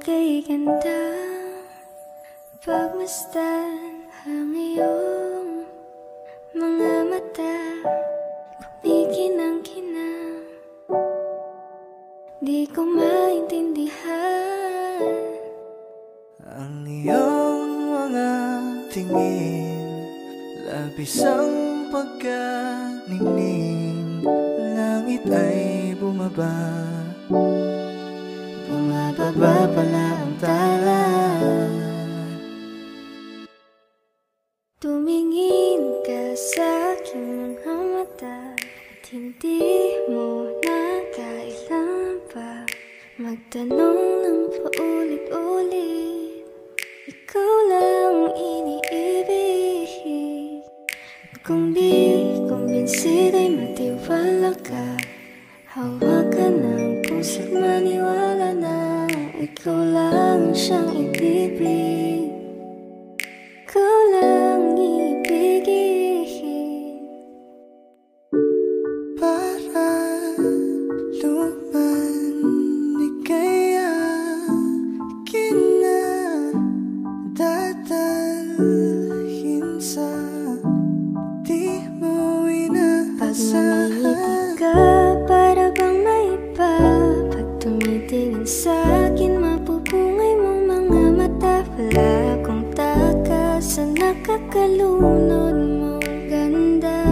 kay ganda. Pagmasdan ang iyong mga mata, kumikinang-kinang. Di ko maintindihan ang iyong mga tingin, labis ang pagkaningning. Langit ay bumaba, bumababa pala ang tala. Tumingin ka sa aking mga mata at hindi mo na kailangan pa magtanong ng paulit-ulit. Ikaw lang iniibig. At kung di kumbinsido'y matiwala ka, hawakan ng puso't maniwala na ikaw lang siyang ibibig. Ikaw lang ibigin. Para luman kaya kinadadalhin sa di mo inaasahan. Pag namihiti ka, para bang may iba. Pag tumitingin sa'kin, mapupungay mong mga mata. Wala akong taka sa nakakalunod mong ganda.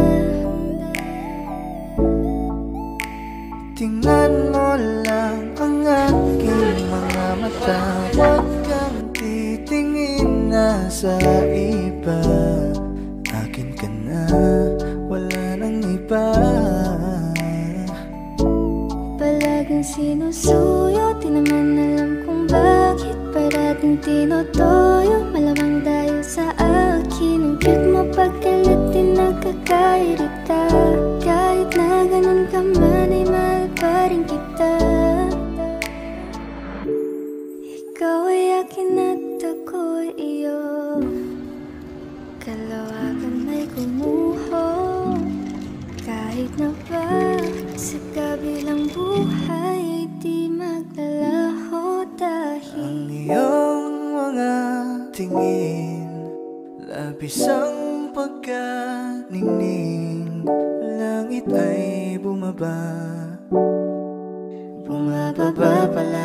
Tingnan mo lang ang aking mga mata, huwag kang titingin na sa iba. Akin ka na, wala nang iba. Palaging sinusuyo, di naman alam kung bakit. Parating tinotoyo, malamang dahil sa akin. Ang cute mo pagkalit, di nagkakairita. Kahit na ganun ka man, ay mahal pa rin kita. Ikaw ay akin at ako'y iyo. Kalawakan may gumuho. Kahit na ba sa kabilang buhay ay di maglalaho dahil ang iyong mga tingin, labis ang pagkaningning. Langit ay bumaba, bumababa pala